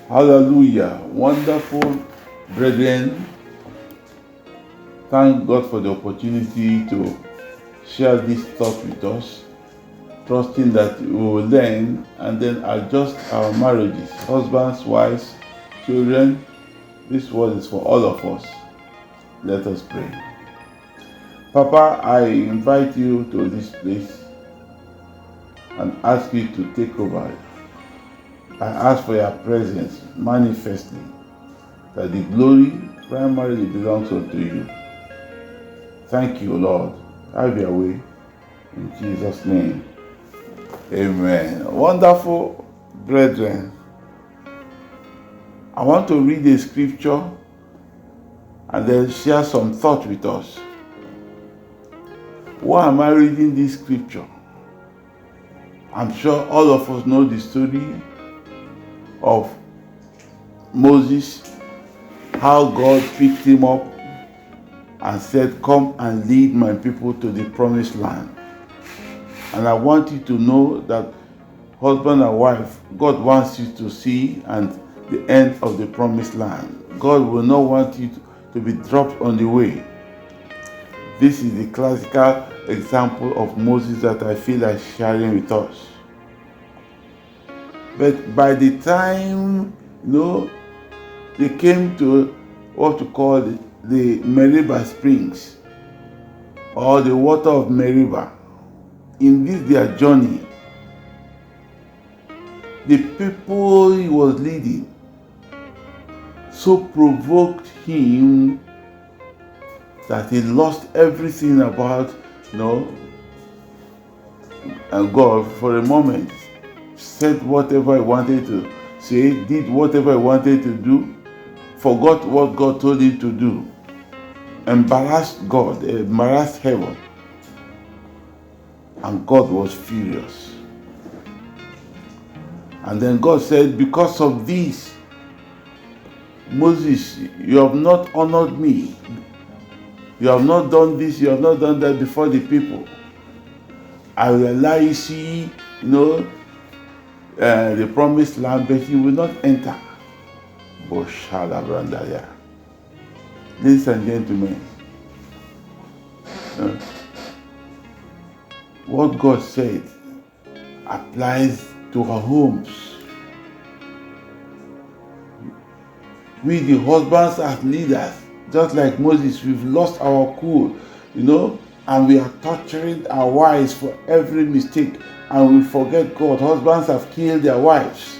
Hallelujah. Wonderful brethren. Thank God for the opportunity to share this thought with us, trusting that we will learn and then adjust our marriages, husbands, wives, children. This word is for all of us. Let us pray. Papa, I invite you to this place and ask you to take over. I ask for your presence manifestly, that the glory primarily belongs unto you. Thank you, Lord. Have your way. In Jesus' name. Amen. Wonderful brethren. I want to read a scripture and then share some thought with us. Why am I reading this scripture? I'm sure all of us know the story of Moses, how God picked him up and said, "Come and lead my people to the promised land." And I want you to know that husband and wife, God wants you to see and the end of the promised land. God will not want you to be dropped on the way. This is the classical example of Moses that I feel like sharing with us. But by the time, they came to what to call the Meribah Springs, or the water of Meribah, in this their journey, the people he was leading so provoked him that he lost everything about, and God for a moment said whatever he wanted to say, did whatever he wanted to do, forgot what God told him to do, embarrassed God, embarrassed heaven, and God was furious. And then God said, "Because of this, Moses, you have not honored me. You have not done this, you have not done that before the people. I will allow you see, the promised land, but you will not enter." Boshala Brandaya. Ladies and gentlemen, what God said applies to our homes. We, the husbands, as leaders, just like Moses, we've lost our cool, and we are torturing our wives for every mistake, and we forget God. Husbands have killed their wives.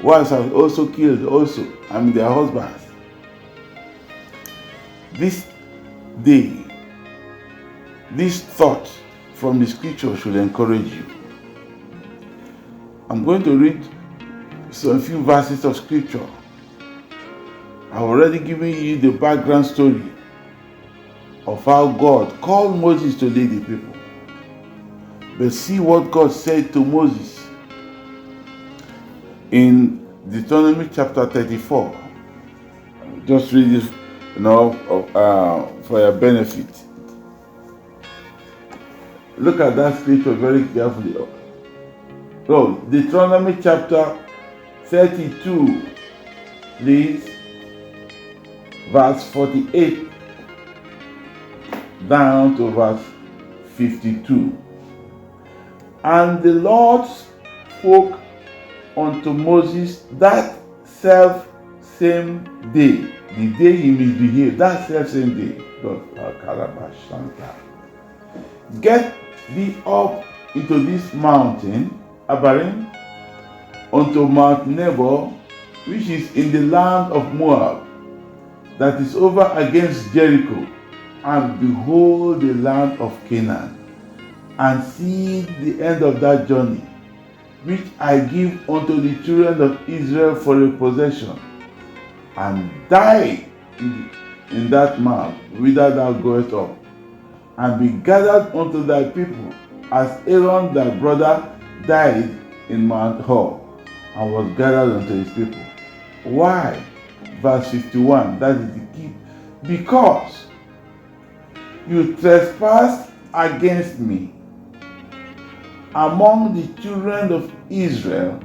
Wives have also killed their husbands. This day, this thought from the scripture should encourage you. I'm going to read some few verses of scripture. I've already given you the background story of how God called Moses to lead the people. But see what God said to Moses in Deuteronomy chapter 34. Just read this, for your benefit. Look at that scripture very carefully. So, Deuteronomy chapter 32, please, verse 48 down to verse 52. And the Lord spoke unto Moses that same day, the day he misbehaved, that same day. Get thee up into this mountain, Abarim, unto Mount Nebo, which is in the land of Moab, that is over against Jericho, and behold the land of Canaan, and see the end of that journey, which I give unto the children of Israel for a possession, and die in that mount whither thou goest up, and be gathered unto thy people, as Aaron thy brother died in Mount Hor, and was gathered unto his people. Why? Verse 51, that is the key. Because you trespassed against me among the children of Israel,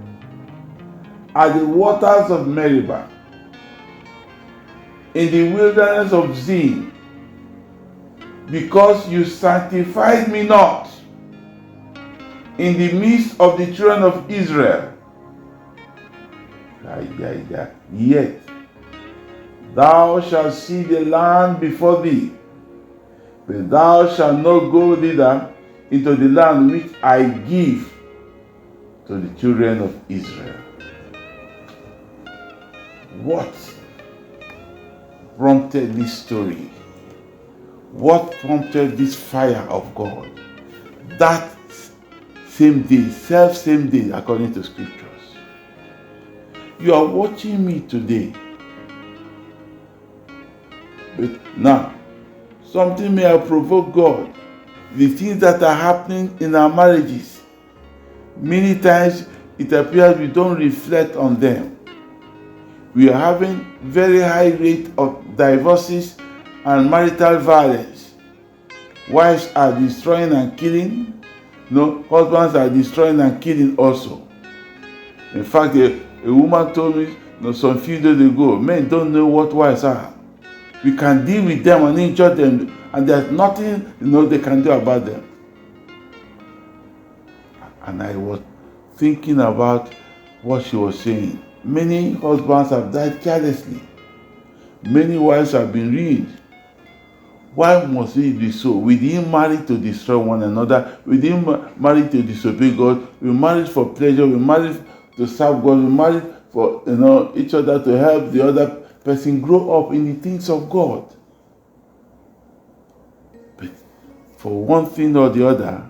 at the waters of Meribah, in the wilderness of Zin, because you sanctified me not in the midst of the children of Israel. Yet thou shalt see the land before thee, but thou shalt not go thither into the land which I give to the children of Israel. What prompted this story? What prompted this fire of God? That same day, according to scriptures. You are watching me today. But now, something may have provoked God. The things that are happening in our marriages, many times it appears we don't reflect on them. We are having very high rate of divorces and marital violence. Wives are destroying and killing. Husbands are destroying and killing also. In fact, a woman told me some few days ago, men don't know what wives are. We can deal with them and injure them, and there's nothing they can do about them. And I was thinking about what she was saying. Many husbands have died carelessly. Many wives have been ruined. Why must it be so? We didn't marry to destroy one another. We didn't marry to disobey God. We married for pleasure. We married to serve God. We married for each other, to help the other person grow up in the things of God. But for one thing or the other,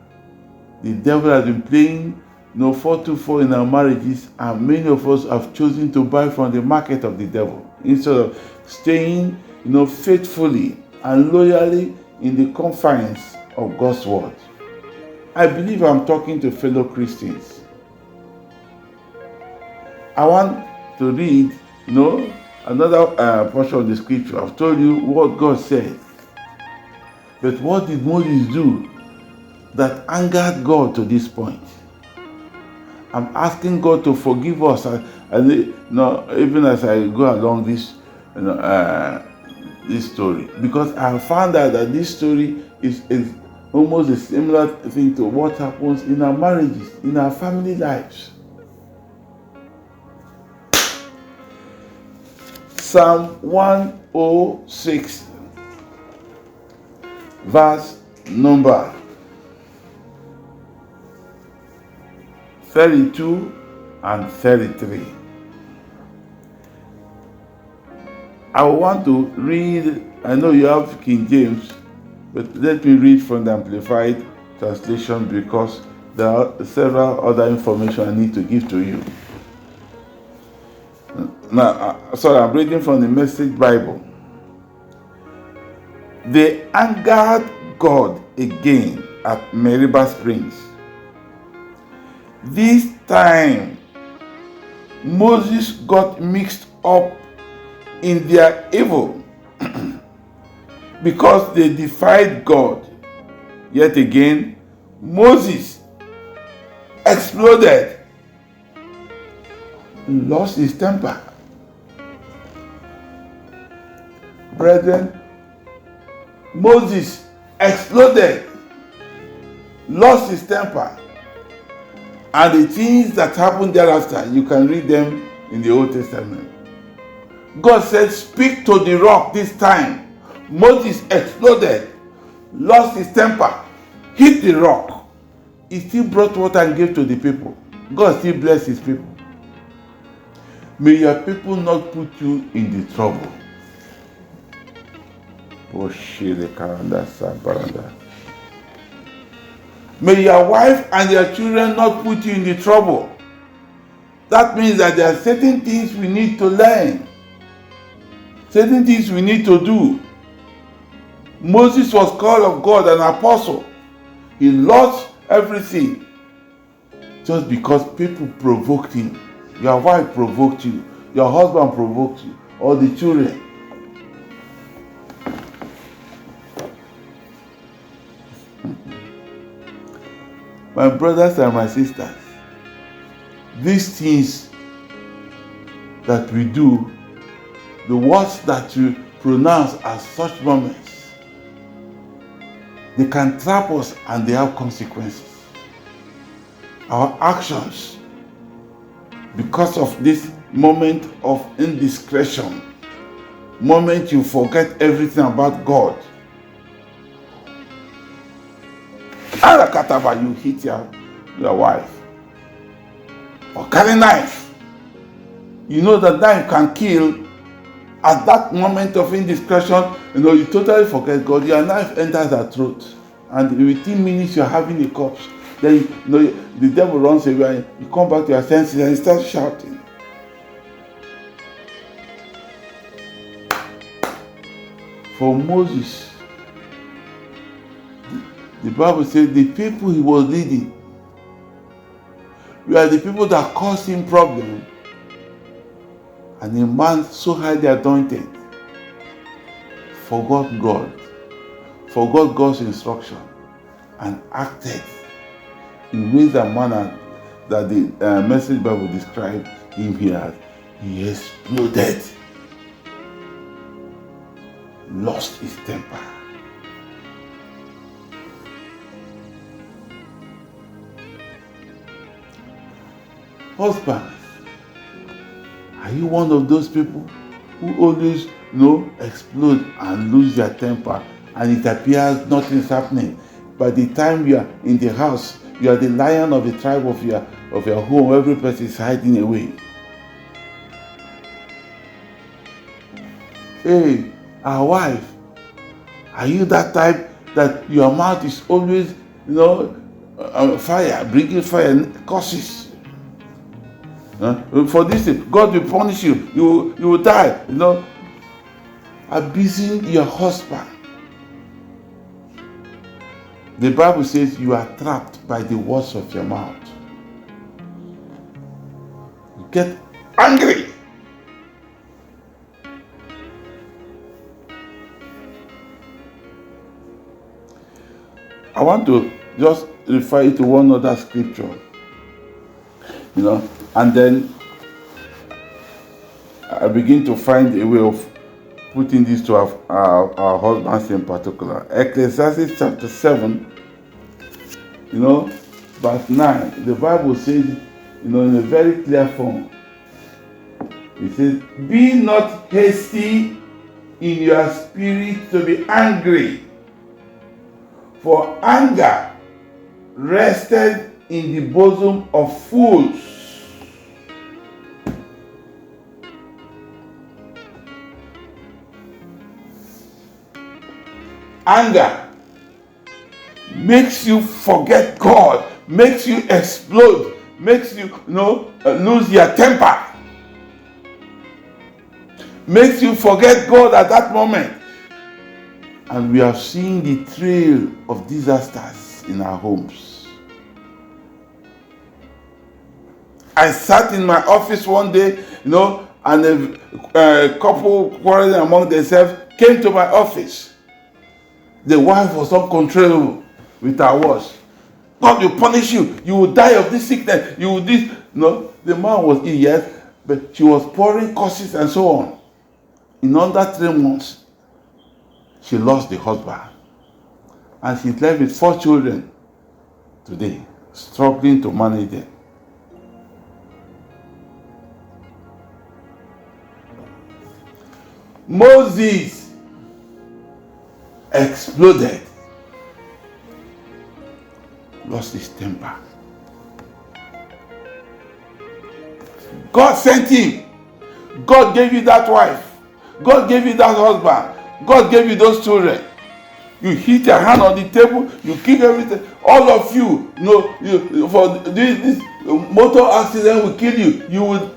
the devil has been playing 4-4 in our marriages, and many of us have chosen to buy from the market of the devil instead of staying faithfully and loyally in the confines of God's word. I believe I'm talking to fellow Christians. I want to read another portion of the scripture. I've told you what God said. But what did Moses do that angered God to this point? I'm asking God to forgive us, even as I go along this, this story, because I found out that this story is almost a similar thing to what happens in our marriages, in our family lives. Psalm 106, verse number 32 and 33. I want to read, I know you have King James, but let me read from the Amplified translation, because there are several other information I need to give to you. Now, I'm reading from the Message Bible. They angered God again at Meribah Springs. This time, Moses got mixed up in their evil because they defied God. Yet again, Moses exploded, lost his temper. Brethren, Moses exploded, lost his temper. And the things that happened thereafter, you can read them in the Old Testament. God said, speak to the rock this time. Moses exploded, lost his temper, hit the rock. He still brought water and gave to the people. God still blessed his people. May your people not put you in the trouble. May your wife and your children not put you in the trouble. That means that there are certain things we need to learn. Certain things we need to do. Moses was called of God an apostle. He lost everything just because people provoked him. Your wife provoked you. Your husband provoked you. Or the children. My brothers and my sisters, these things that we do, the words that you pronounce at such moments, they can trap us and they have consequences. Our actions, because of this moment of indiscretion, moment you forget everything about God, you hit your wife, or carry knife. You know that knife can kill. At that moment of indiscretion, you totally forget God. Your knife enters her throat, and within minutes you are having a corpse. Then the devil runs away. You come back to your senses and you start shouting. For Moses, the Bible says the people he was leading were the people that caused him problem. And a man so highly anointed forgot God's instruction, and acted in ways and manner that the Message Bible described him here as. He exploded, lost his temper. Husbands, are you one of those people who always explode and lose their temper, and it appears nothing's happening? By the time you are in the house, you are the lion of the tribe of your home. Every person is hiding away. Hey, our wife, are you that type that your mouth is always, fire, bringing fire and curses? For this thing, God will punish you. You will die. Abusing your husband. The Bible says you are trapped by the words of your mouth. You get angry. I want to just refer you to one other scripture. And then I begin to find a way of putting this to our husbands in particular. Ecclesiastes chapter 7, verse 9. The Bible says, in a very clear form. It says, be not hasty in your spirit to be angry, for anger rested in the bosom of fools. Anger makes you forget God, makes you explode, makes you lose your temper, makes you forget God at that moment. And we have seen the trail of disasters in our homes. I sat in my office one day, and a couple quarreling among themselves came to my office. The wife was uncontrollable with her words. God will punish you. You will die of this sickness. You will this. No, the man was ill, yes, but she was pouring curses and so on. In under 3 months, she lost the husband. And she's left with 4 children today, struggling to manage them. Moses exploded, lost his temper. God sent him. God gave you that wife. God gave you that husband. God gave you those children. You hit your hand on the table, you kick everything. All of you, for this motor accident will kill you. You would.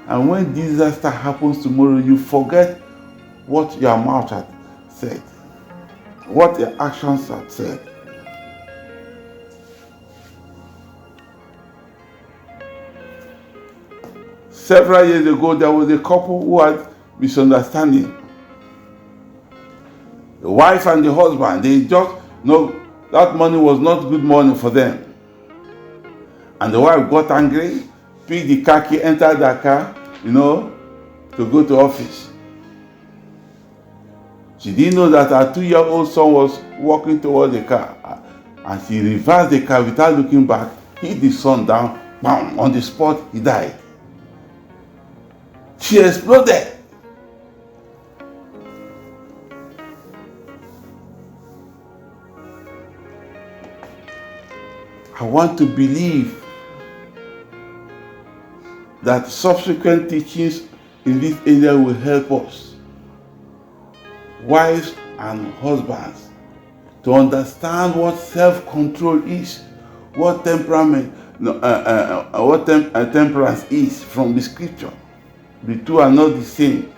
And when disaster happens tomorrow, you forget what your mouth had said, what your actions had said. Several years ago, there was a couple who had misunderstanding. The wife and the husband, they just that money was not good money for them. And the wife got angry, pick the car key, enter the car, to go to office. She didn't know that her 2-year-old son was walking towards the car, and she reversed the car without looking back, hit the son down, bam, on the spot, he died. She exploded. I want to believe that subsequent teachings in this area will help us, wives and husbands, to understand what self-control is, what temperance is from the scripture. The two are not the same.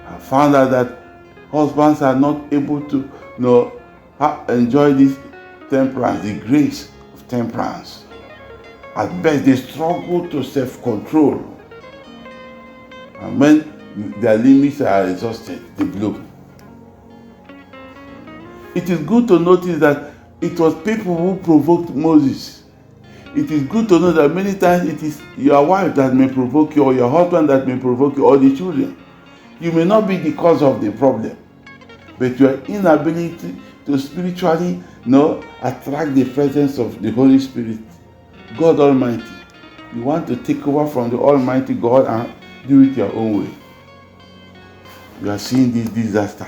I found out that husbands are not able to enjoy this temperance, the grace of temperance. At best, they struggle to self-control. And when their limits are exhausted, they blow. It is good to notice that it was people who provoked Moses. It is good to know that many times it is your wife that may provoke you, or your husband that may provoke you, or the children. You may not be the cause of the problem, but your inability to spiritually attract the presence of the Holy Spirit, God Almighty. You want to take over from the Almighty God and do it your own way. You are seeing this disaster.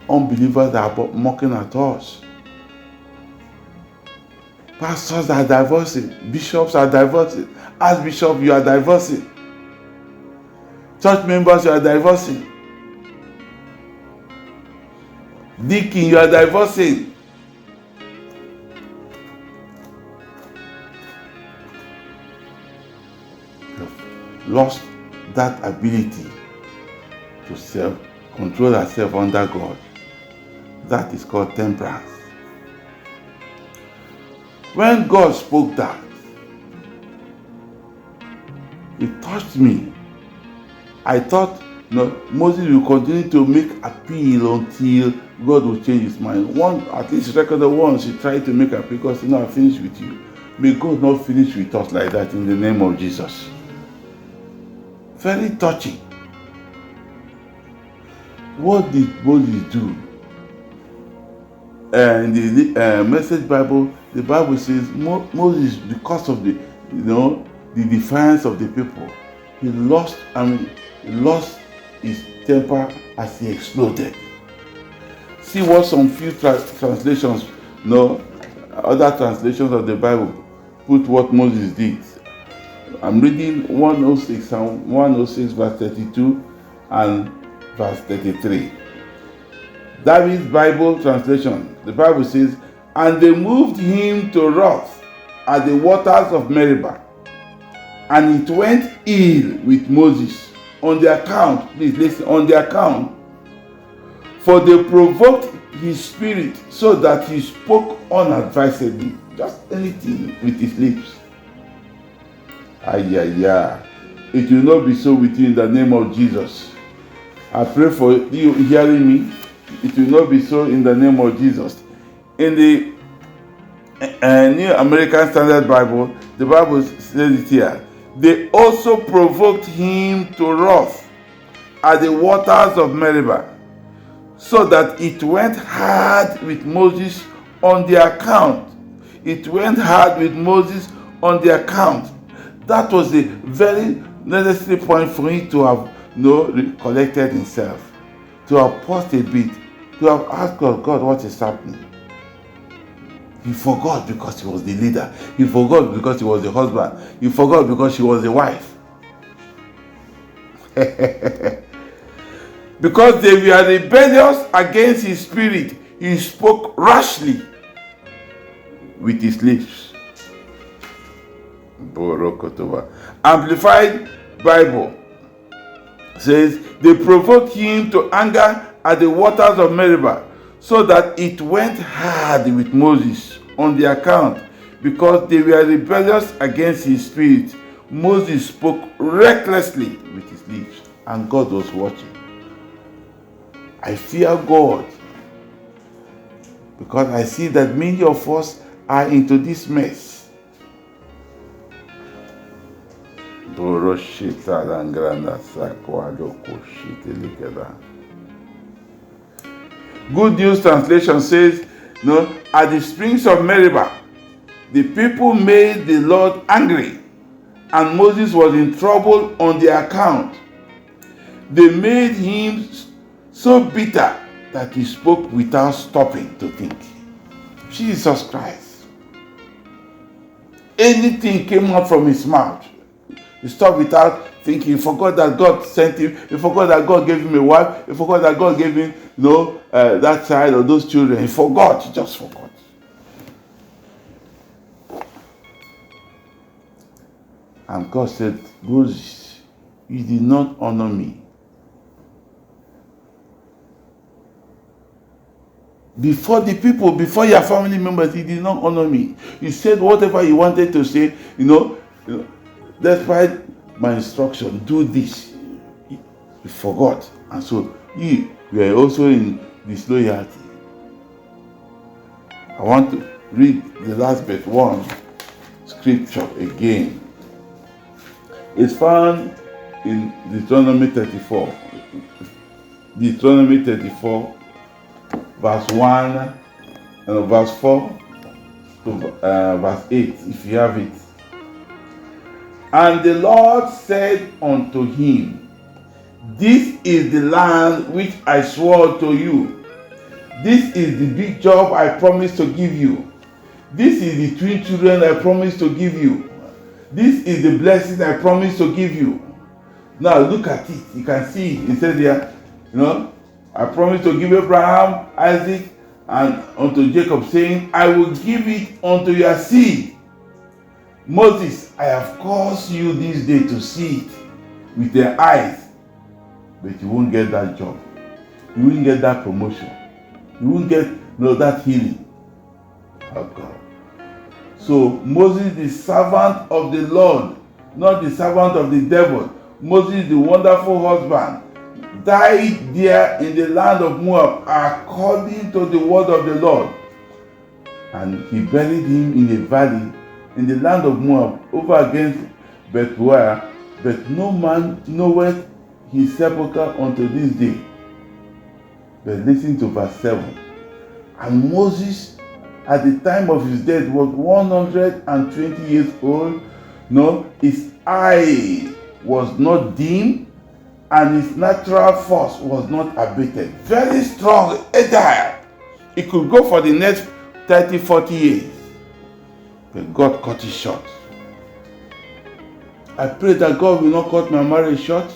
Unbelievers are mocking at us. Pastors are divorcing. Bishops are divorcing. Archbishop, you are divorcing. Church members, you are divorcing. Deacon, you are divorcing. You have lost that ability to self-control yourself under God. That is called temperance. When God spoke that, it touched me. I thought Moses will continue to make appeal until God will change his mind. At least recorded once he tried to make appeal because I finished with you. May God not finish with us like that in the name of Jesus. Very touching. What did Moses do? In the Message Bible, the Bible says Moses, because of the defiance of the people, he lost his temper as he exploded. See what some few translations, other translations of the Bible put what Moses did. I'm reading 106 and 106 verse 32 and verse 33. David's Bible translation, the Bible says, and they moved him to wrath at the waters of Meribah, and it went ill with Moses on the account, please listen, on the account, for they provoked his spirit so that he spoke unadvisedly, just anything with his lips. It will not be so with you in the name of Jesus. I pray for you hearing me. It will not be so in the name of Jesus. In the New American Standard Bible, the Bible says it here. They also provoked him to wrath at the waters of Meribah, so that it went hard with Moses on the account. It went hard with Moses on the account. That was a very necessary point for him to have recollected himself, to have paused a bit, to have asked God, what is happening? He forgot because he was the leader. He forgot because he was the husband. He forgot because she was the wife. Because they were rebellious against his spirit, he spoke rashly with his lips. Amplified Bible says, they provoked him to anger at the waters of Meribah, so that it went hard with Moses on the account, because they were rebellious against his spirit. Moses spoke recklessly with his lips, and God was watching. I fear God, because I see that many of us are into this mess. Oroshita Langranda Sakwado Koshite Likeda. Good News Translation says, no, at the springs of Meribah, the people made the Lord angry, and Moses was in trouble on their account. They made him so bitter that he spoke without stopping to think. Jesus Christ. Anything came out from his mouth. He stopped without thinking. He forgot that God sent him. He forgot that God gave him a wife. He forgot that God gave him, that child or those children. He forgot. He just forgot. And God said, Moses, you did not honor me. Before the people, before your family members, he did not honor me. You said whatever you wanted to say, despite my instruction, do this. You forgot. And so you were also in disloyalty. I want to read the last but one scripture again. It's found in Deuteronomy 34. Deuteronomy 34, verse 1 and verse 4 to verse 8, if you have it. And the Lord said unto him, this is the land which I swore to you. This is the big job I promised to give you. This is the twin children I promised to give you. This is the blessing I promised to give you. Now look at it. You can see it. It says here, I promised to give Abraham, Isaac, and unto Jacob, saying, I will give it unto your seed. Moses, I have caused you this day to see it with their eyes, but you won't get that job. You won't get that promotion. You won't get that healing. Oh God. So Moses, the servant of the Lord, not the servant of the devil. Moses, the wonderful husband, died there in the land of Moab according to the word of the Lord. And he buried him in a valley in the land of Moab over against Bethware, but no man knoweth his sepulchre unto this day. But listen to verse 7. And Moses, at the time of his death, was 120 years old. No, his eye was not dim, and his natural force was not abated. Very strong, agile. He could go for the next 30, 40 years. But God cut it short. I pray that God will not cut my marriage short.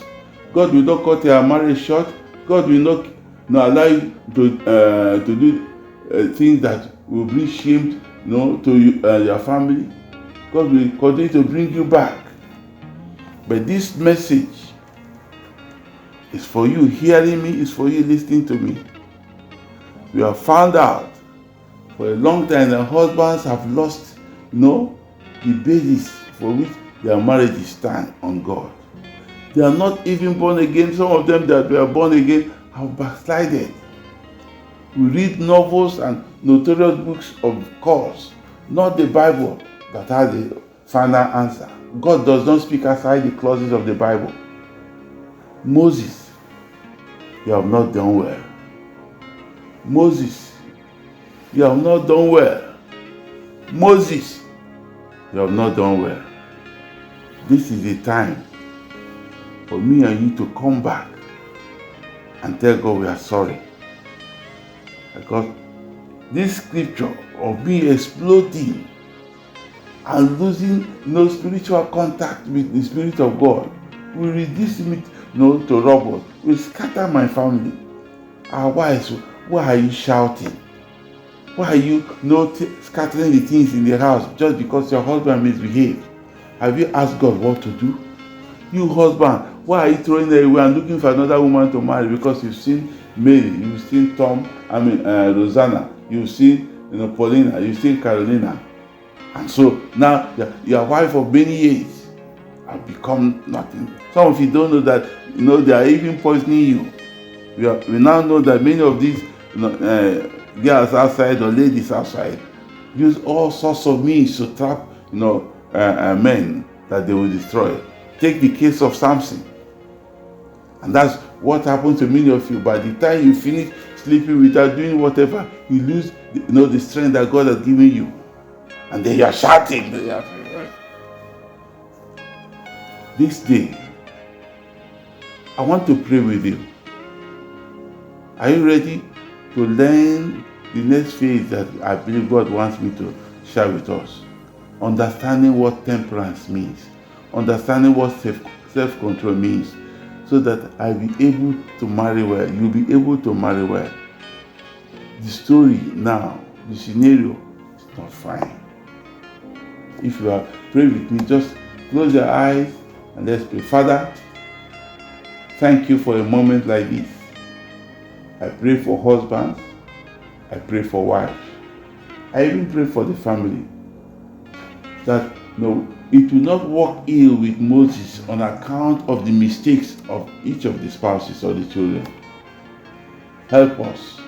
God will not cut your marriage short. God will not allow you to do things that will bring shame, to you, your family. God will continue to bring you back. But this message is for you hearing me, is for you listening to me. We have found out for a long time that husbands have lost, the basis for which their marriages stand on God. They are not even born again. Some of them that were born again have backslided. We read novels and notorious books of course, not the Bible, that has the final answer. God does not speak outside the clauses of the Bible. Moses, you have not done well. Moses, you have not done well. Moses, you have not done well. This is the time for me and you to come back and tell God we are sorry. Because this scripture of me exploding and losing spiritual contact with the Spirit of God will reduce me to rubble, will scatter my family. Our wives, why are you shouting? Why are you scattering the things in the house just because your husband misbehaved? Have you asked God what to do? You husband, why are you throwing it away and looking for another woman to marry? Because you've seen Mary, you've seen Rosanna, you've seen Paulina, you've seen Carolina. And so now your wife of many years have become nothing. Some of you don't know that they are even poisoning you. We now know that many of these girls outside or ladies outside use all sorts of means to trap men that they will destroy. Take the case of Samson. And that's what happened to many of you. By the time you finish sleeping without doing whatever, you lose the strength that God has given you. And then you are shouting. This day, I want to pray with you. Are you ready to learn the next phase that I believe God wants me to share with us? Understanding what temperance means. Understanding what self-control means. So that I'll be able to marry well. You'll be able to marry well. The story now, the scenario is not fine. If you are praying with me, just close your eyes and let's pray. Father, thank you for a moment like this. I pray for husbands. I pray for wives. I even pray for the family. That it will not work ill with Moses on account of the mistakes of each of the spouses or the children. Help us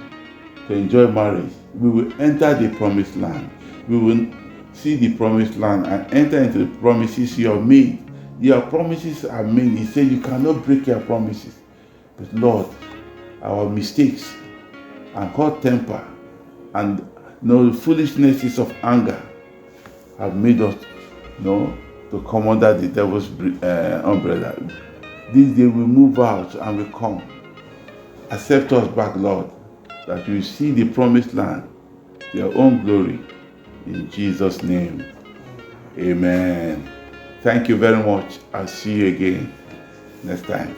to enjoy marriage. We will enter the promised land. We will see the promised land and enter into the promises you have made. Your promises are made. He said you cannot break your promises. But Lord, our mistakes and hot temper and the foolishnesses of anger have made us to come under the devil's umbrella. This day we move out and we come. Accept us back, Lord, that we see the promised land, your own glory. In Jesus' name, amen. Thank you very much. I'll see you again next time.